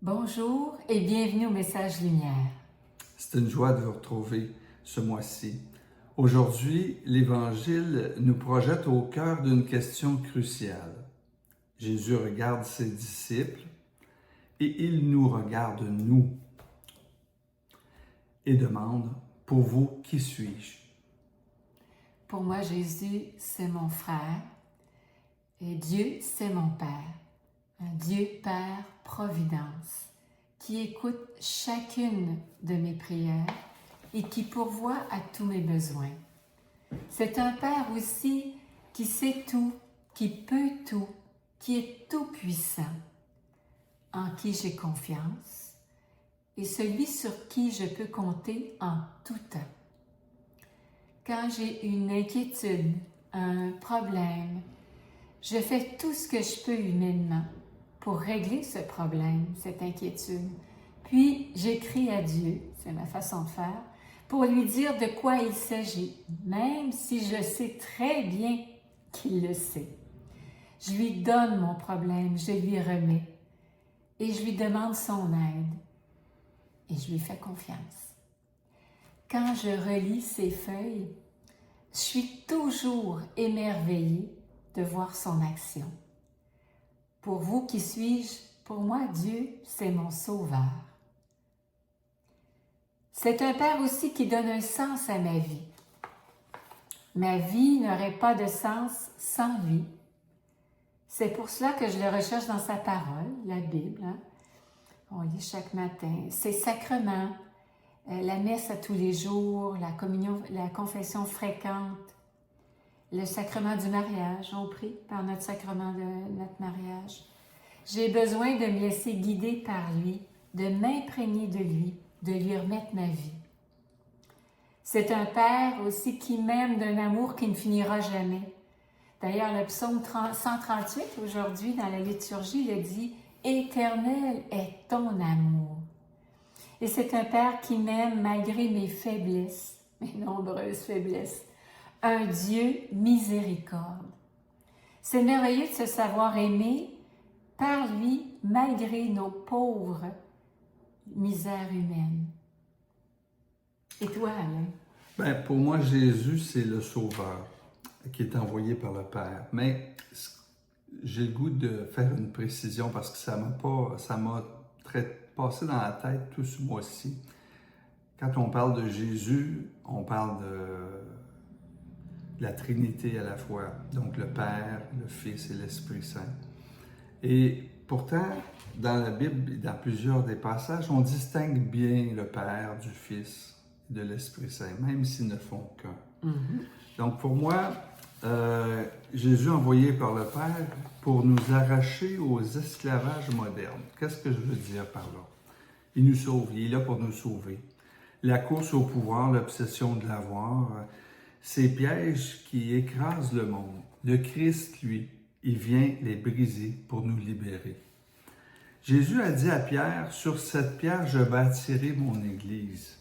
Bonjour et bienvenue au Message Lumière. C'est une joie de vous retrouver ce mois-ci. Aujourd'hui, l'Évangile nous projette au cœur d'une question cruciale. Jésus regarde ses disciples et il nous regarde nous et demande « Pour vous, qui suis-je » Pour moi, Jésus, c'est mon frère et Dieu, c'est mon Père. Un Dieu Père Providence qui écoute chacune de mes prières et qui pourvoit à tous mes besoins. C'est un Père aussi qui sait tout, qui peut tout, qui est tout puissant, en qui j'ai confiance et celui sur qui je peux compter en tout temps. Quand j'ai une inquiétude, un problème, je fais tout ce que je peux humainement pour régler ce problème, cette inquiétude. Puis j'écris à Dieu, c'est ma façon de faire, pour lui dire de quoi il s'agit, même si je sais très bien qu'il le sait. Je lui donne mon problème, je lui remets et je lui demande son aide et je lui fais confiance. Quand je relis ces feuilles, je suis toujours émerveillée de voir son action. Pour vous, qui suis-je? Pour moi, Dieu, c'est mon sauveur. C'est un Père aussi qui donne un sens à ma vie. Ma vie n'aurait pas de sens sans lui. C'est pour cela que je le recherche dans sa parole, la Bible. On lit chaque matin. Ses sacrements, la messe à tous les jours, la communion, la confession fréquente, le sacrement du mariage, on prie par notre sacrement de notre mariage. J'ai besoin de me laisser guider par lui, de m'imprégner de lui remettre ma vie. C'est un Père aussi qui m'aime d'un amour qui ne finira jamais. D'ailleurs, le psaume 138, aujourd'hui, dans la liturgie, il dit « Éternel est ton amour ». Et c'est un Père qui m'aime malgré mes faiblesses, mes nombreuses faiblesses. Un Dieu miséricorde. C'est merveilleux de se savoir aimer par lui malgré nos pauvres misères humaines. Et toi, Alain? Pour moi, Jésus, c'est le Sauveur qui est envoyé par le Père. Mais j'ai le goût de faire une précision parce que ça m'a passé dans la tête tout ce mois-ci. Quand on parle de Jésus, on parle de la Trinité à la fois, donc le Père, le Fils et l'Esprit Saint. Et pourtant, dans la Bible, dans plusieurs des passages, on distingue bien le Père du Fils et de l'Esprit Saint, même s'ils ne font qu'un. Donc pour moi, Jésus envoyé par le Père pour nous arracher aux esclavages modernes. Qu'est-ce que je veux dire par là? Il nous sauve, il est là pour nous sauver. La course au pouvoir, l'obsession de l'avoir, ces pièges qui écrasent le monde. Le Christ, lui, il vient les briser pour nous libérer. Jésus a dit à Pierre, « Sur cette pierre, je bâtirai mon Église,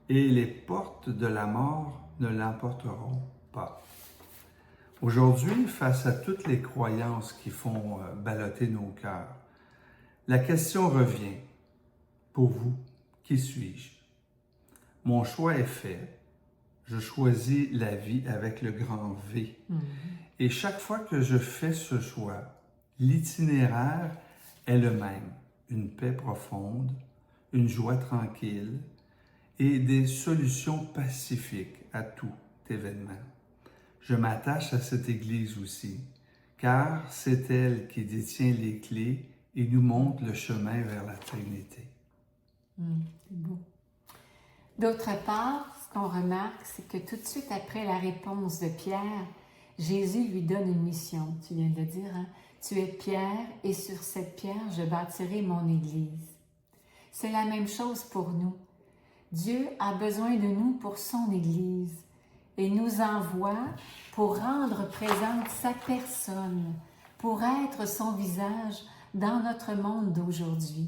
et les portes de la mort ne l'emporteront pas. » Aujourd'hui, face à toutes les croyances qui font balloter nos cœurs, la question revient. Pour vous, qui suis-je? Mon choix est fait. Je choisis la vie avec le grand V. Et chaque fois que je fais ce choix, l'itinéraire est le même. Une paix profonde, une joie tranquille et des solutions pacifiques à tout événement. Je m'attache à cette Église aussi, car c'est elle qui détient les clés et nous montre le chemin vers la Trinité. C'est beau. D'autre part, ce qu'on remarque, c'est que tout de suite après la réponse de Pierre, Jésus lui donne une mission. Tu viens de le dire, hein? Tu es Pierre et sur cette pierre, je bâtirai mon Église. C'est la même chose pour nous. Dieu a besoin de nous pour son Église et nous envoie pour rendre présente sa personne, pour être son visage dans notre monde d'aujourd'hui.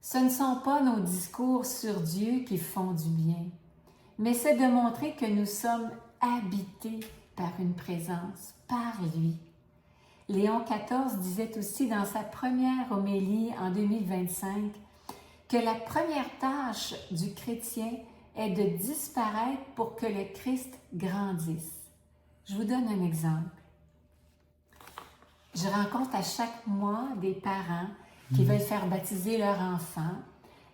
Ce ne sont pas nos discours sur Dieu qui font du bien, mais c'est de montrer que nous sommes habités par une présence, par lui. Léon XIV disait aussi dans sa première homélie en 2025 que la première tâche du chrétien est de disparaître pour que le Christ grandisse. Je vous donne un exemple. Je rencontre à chaque mois des parents qui veulent faire baptiser leur enfant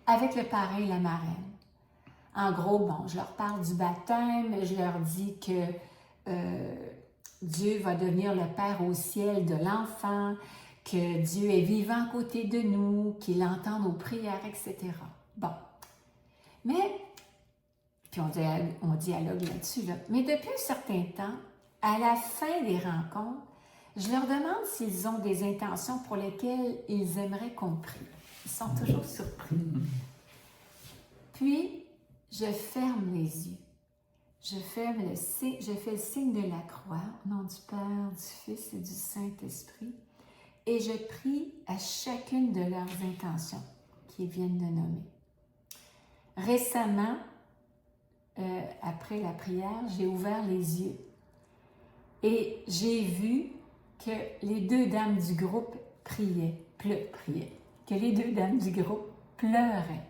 avec le parrain et la marraine. En gros, bon, je leur parle du baptême, je leur dis que Dieu va devenir le Père au ciel de l'enfant, que Dieu est vivant à côté de nous, qu'il entend nos prières, etc. Bon. Mais, puis on dialogue là-dessus, là. Mais depuis un certain temps, à la fin des rencontres, je leur demande s'ils ont des intentions pour lesquelles ils aimeraient qu'on prie. Ils sont toujours surpris. Puis, je ferme les yeux. Je fais le signe de la croix, au nom du Père, du Fils et du Saint-Esprit, et je prie à chacune de leurs intentions qu'ils viennent de nommer. Récemment, après la prière, j'ai ouvert les yeux et j'ai vu que les deux dames du groupe priaient, que les deux dames du groupe pleuraient.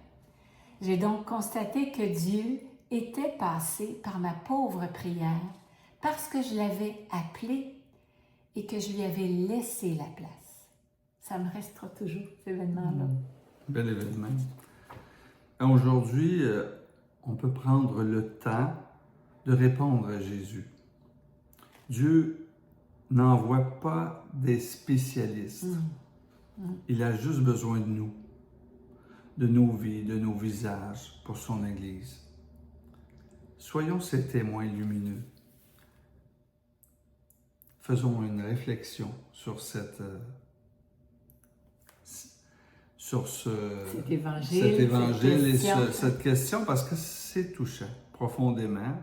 J'ai donc constaté que Dieu était passé par ma pauvre prière parce que je l'avais appelé et que je lui avais laissé la place. Ça me restera toujours, cet événement-là. Bel événement. Aujourd'hui, on peut prendre le temps de répondre à Jésus. Dieu n'envoie pas des spécialistes. Il a juste besoin de nous, de nos vies, de nos visages pour son Église. Soyons ces témoins lumineux. Faisons une réflexion sur cet évangile et cette question parce que c'est touchant profondément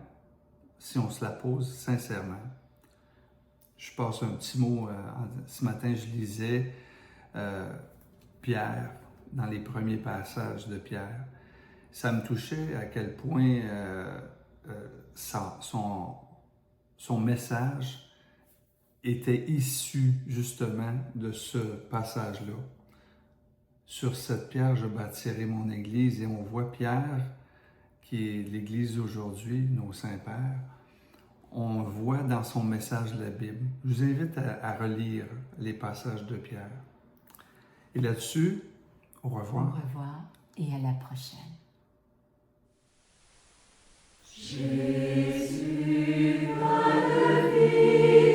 si on se la pose sincèrement. Je passe un petit mot. Ce matin, je lisais Pierre, dans les premiers passages de Pierre. Ça me touchait à quel point son message était issu justement de ce passage-là. Sur cette pierre, je bâtirai mon Église. Et on voit Pierre, qui est l'Église d'aujourd'hui, nos saints-pères. On voit dans son message la Bible. Je vous invite à relire les passages de Pierre. Et là-dessus, au revoir. Au revoir et à la prochaine. Jésus, ma vie.